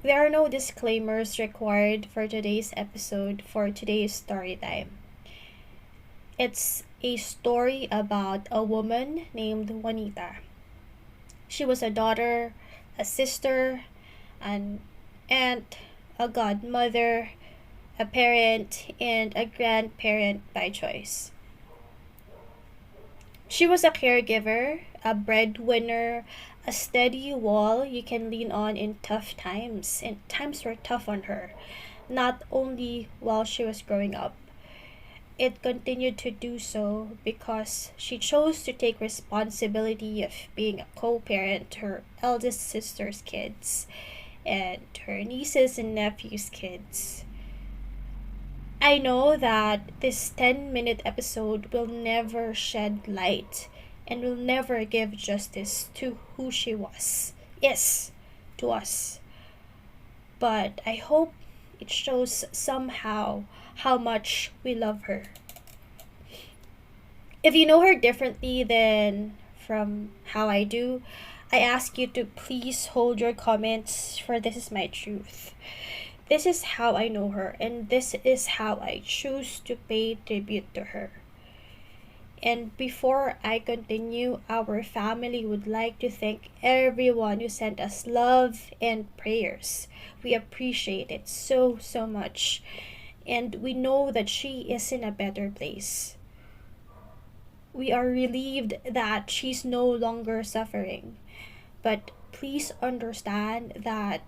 There are no disclaimers required for today's episode for today's story time. It's a story about a woman named Juanita. She was a daughter, a sister, an aunt, a godmother, a parent, and a grandparent by choice. She was a caregiver, a breadwinner, a steady wall you can lean on in tough times, and times were tough on her, not only while she was growing up. It continued to do so because she chose to take responsibility of being a co-parent to her eldest sister's kids and her nieces and nephews' kids. I know that this 10-minute episode will never shed light and will never give justice to who she was. Yes, to us. But I hope it shows somehow how much we love her. If you know her differently than from how I do, I ask you to please hold your comments, for this is my truth. This is how I know her, and this is how I choose to pay tribute to her. And before I continue, our family would like to thank everyone who sent us love and prayers. We appreciate it so, so much. And we know that she is in a better place. We are relieved that she's no longer suffering. But please understand that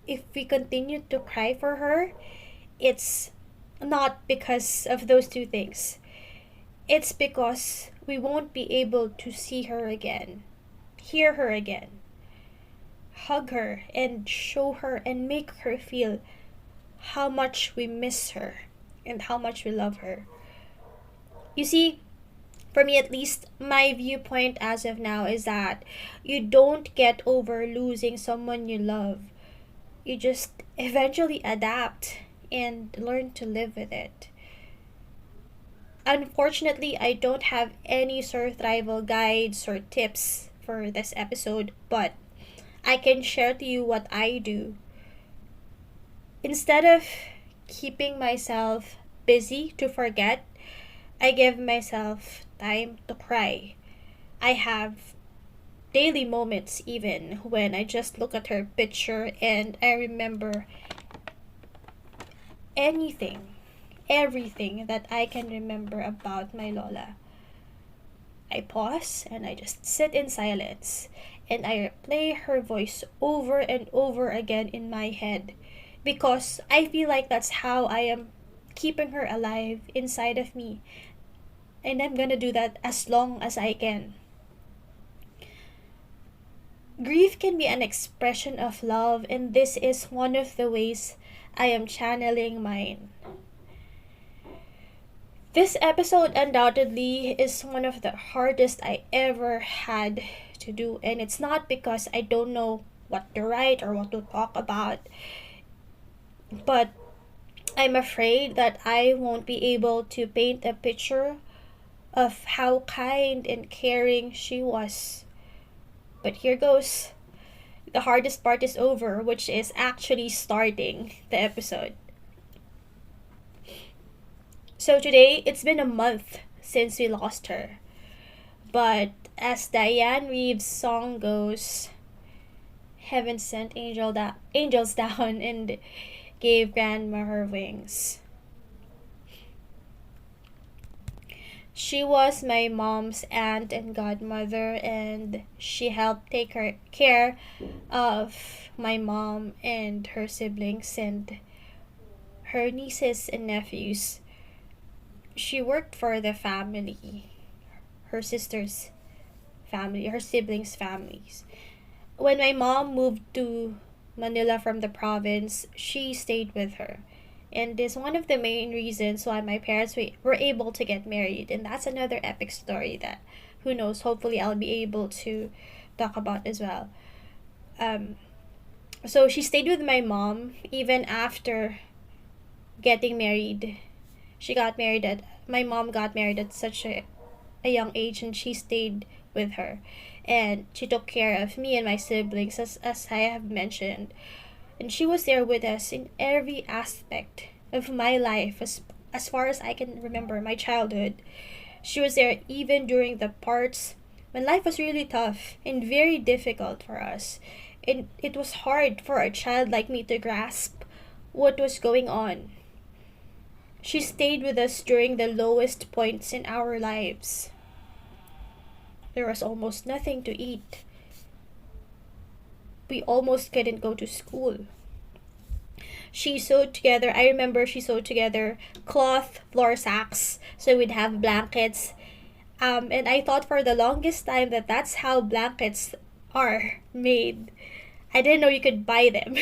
if we continue to cry for her, it's not because of those two things. It's because we won't be able to see her again, hear her again, hug her, and show her and make her feel how much we miss her and how much we love her. You see, for me at least, my viewpoint as of now is that you don't get over losing someone you love. You just eventually adapt and learn to live with it. Unfortunately, I don't have any surthrival guides or tips for this episode, but I can share to you what I do. Instead of keeping myself busy to forget, I give myself time to cry. I have daily moments even when I just look at her picture and I remember anything, everything that I can remember about my Lola. I pause and I just sit in silence and I replay her voice over and over again in my head because I feel like that's how I am keeping her alive inside of me. And I'm gonna do that as long as I can. Grief can be an expression of love, and this is one of the ways I am channeling mine. This episode undoubtedly is one of the hardest I ever had to do, and it's not because I don't know what to write or what to talk about, but I'm afraid that I won't be able to paint a picture of how kind and caring she was. But here goes. The hardest part is over, which is actually starting the episode. So today, it's been a month since we lost her. But as Diane Reeves' song goes, heaven sent angels down and gave grandma her wings. She was my mom's aunt and godmother, and she helped take care of my mom and her siblings and her nieces and nephews. She worked for the family, her sister's family, her siblings' families. When my mom moved to Manila from the province, she stayed with her. And is one of the main reasons why my parents were able to get married. And that's another epic story that, who knows, hopefully I'll be able to talk about as well. So she stayed with my mom even after getting married. My mom got married at such a young age, and she stayed with her. And she took care of me and my siblings, as I have mentioned. And she was there with us in every aspect of my life, as far as I can remember, my childhood. She was there even during the parts when life was really tough and very difficult for us. And it was hard for a child like me to grasp what was going on. She stayed with us during the lowest points in our lives. There was almost nothing to eat. We almost couldn't go to school. She sewed together, I remember she sewed together cloth floor sacks so we'd have blankets. And I thought for the longest time that that's how blankets are made. I didn't know you could buy them.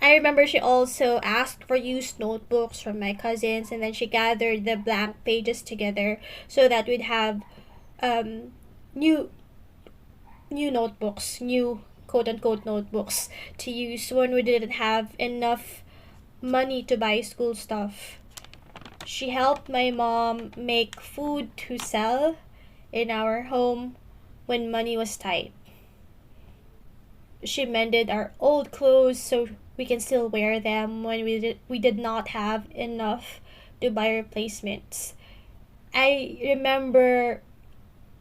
I remember she also asked for used notebooks from my cousins, and then she gathered the blank pages together so that we'd have new notebooks, new quote unquote notebooks to use when we didn't have enough money to buy school stuff. She helped my mom make food to sell in our home when money was tight. She mended our old clothes so we can still wear them when we did not have enough to buy replacements. I remember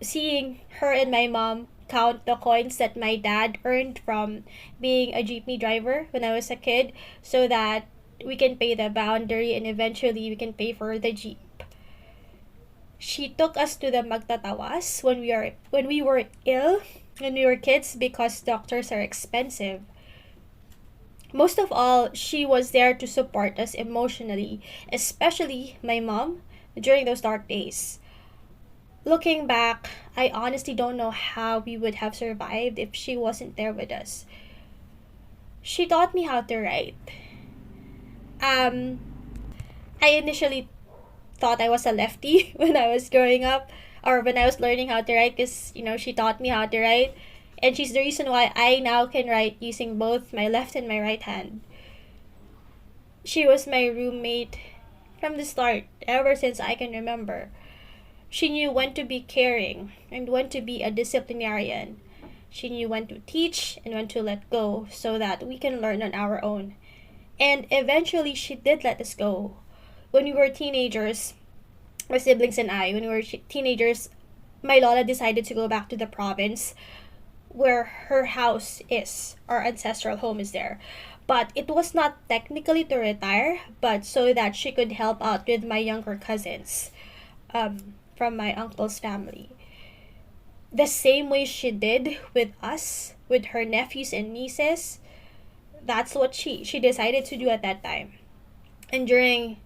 seeing her and my mom count the coins that my dad earned from being a jeepney driver when I was a kid so that we can pay the boundary and eventually we can pay for the jeep. She took us to the magtatawas when we were ill, when we were kids, because doctors are expensive. Most of all, she was there to support us emotionally, especially my mom during those dark days. Looking back, I honestly don't know how we would have survived if she wasn't there with us. She taught me how to write. I initially thought I was a lefty when I was growing up or when I was learning how to write because, she taught me how to write. And she's the reason why I now can write using both my left and my right hand. She was my roommate from the start, ever since I can remember. She knew when to be caring and when to be a disciplinarian. She knew when to teach and when to let go so that we can learn on our own. And eventually, she did let us go. When we were teenagers, my siblings and I, when we were teenagers, my lola decided to go back to the province where her house is. Our ancestral home is there. But it was not technically to retire, but so that she could help out with my younger cousins from my uncle's family. The same way she did with us, with her nephews and nieces, that's what she decided to do at that time. And during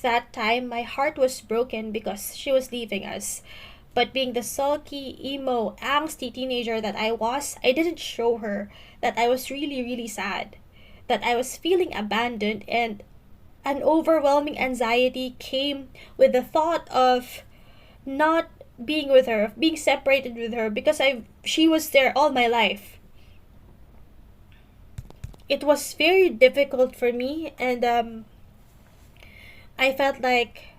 that time, my heart was broken because she was leaving us. But being the sulky, emo, angsty teenager that I was, I didn't show her that I was really, really sad. That I was feeling abandoned, and an overwhelming anxiety came with the thought of not being with her, of being separated with her because she was there all my life. It was very difficult for me, and I felt like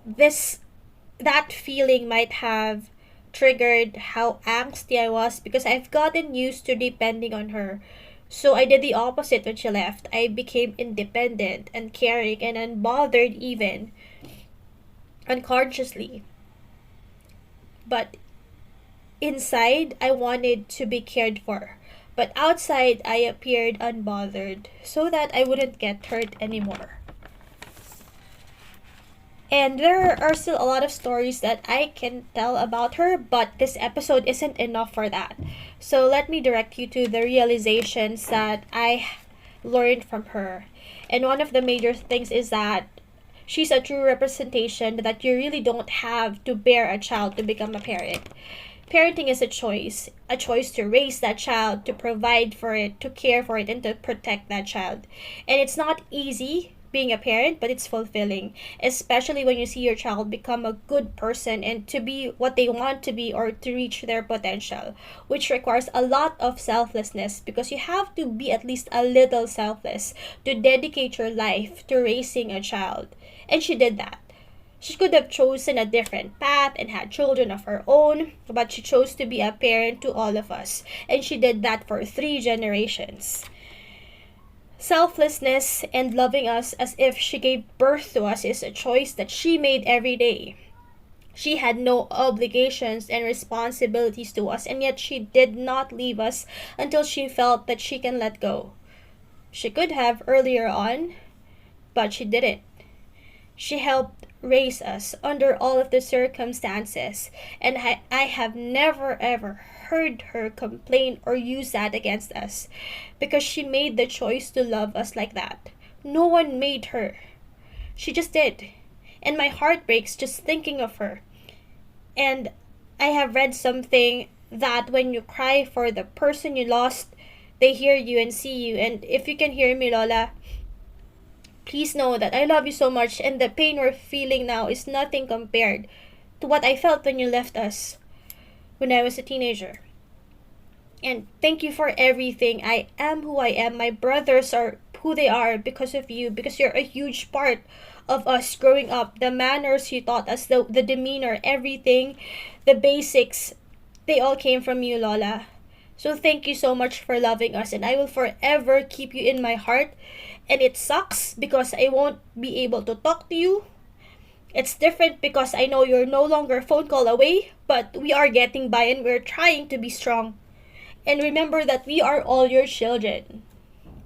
that feeling might have triggered how angsty I was because I've gotten used to depending on her. So I did the opposite when she left. I became independent and caring and unbothered even unconsciously. But inside, I wanted to be cared for. But outside, I appeared unbothered so that I wouldn't get hurt anymore. And there are still a lot of stories that I can tell about her, but this episode isn't enough for that. So let me direct you to the realizations that I learned from her. And one of the major things is that she's a true representation that you really don't have to bear a child to become a parent. Parenting is a choice to raise that child, to provide for it, to care for it, and to protect that child. And it's not easy being a parent, but it's fulfilling, especially when you see your child become a good person and to be what they want to be or to reach their potential, which requires a lot of selflessness because you have to be at least a little selfless to dedicate your life to raising a child. And she did that. She could have chosen a different path and had children of her own, but she chose to be a parent to all of us, and she did that for 3 generations. Selflessness and loving us as if she gave birth to us is a choice that she made every day. She had no obligations and responsibilities to us, and yet she did not leave us until she felt that she can let go. She could have earlier on, but she didn't. She helped raise us under all of the circumstances, and I have never ever heard her complain or use that against us, because she made the choice to love us like that. No one made her. She just did. And my heart breaks just thinking of her. And I have read something that when you cry for the person you lost, they hear you and see you. And if you can hear me, Lola, please know that I love you so much, and the pain we're feeling now is nothing compared to what I felt when you left us when I was a teenager. And thank you for everything. I am who I am. My brothers are who they are because of you, because you're a huge part of us growing up. The manners you taught us, the demeanor, everything, the basics, they all came from you, Lola. So thank you so much for loving us, and I will forever keep you in my heart. And it sucks because I won't be able to talk to you. It's different because I know you're no longer a phone call away, but we are getting by and we're trying to be strong. And remember that we are all your children,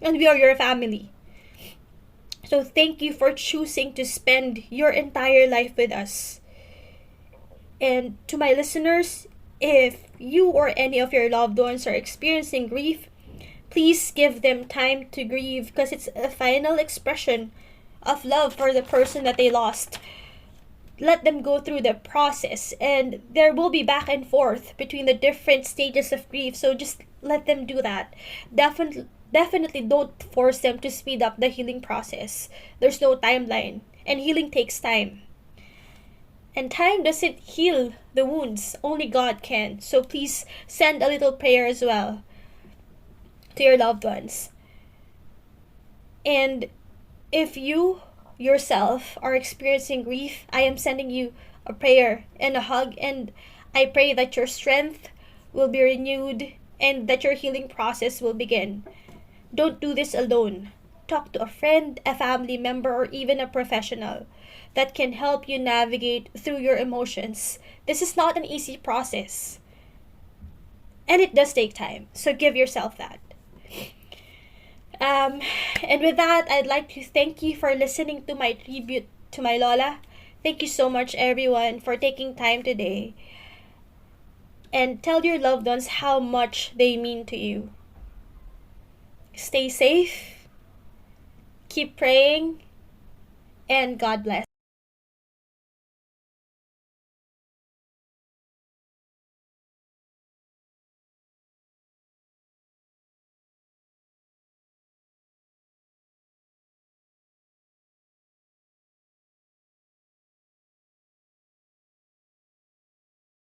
and we are your family. So thank you for choosing to spend your entire life with us. And to my listeners, if you or any of your loved ones are experiencing grief, please give them time to grieve, because it's a final expression of love for the person that they lost. Let them go through the process, and there will be back and forth between the different stages of grief, so just let them do that. Definitely don't force them to speed up the healing process. There's no timeline, and healing takes time. And time doesn't heal the wounds, only God can. So please send a little prayer as well to your loved ones. And if you yourself are experiencing grief, I am sending you a prayer and a hug, and I pray that your strength will be renewed and that your healing process will begin. Don't do this alone. Talk to a friend, a family member, or even a professional that can help you navigate through your emotions. This is not an easy process, and it does take time, so give yourself that. And with that, I'd like to thank you for listening to my tribute to my Lola. Thank you so much, everyone, for taking time today. And tell your loved ones how much they mean to you. Stay safe, keep praying, and God bless.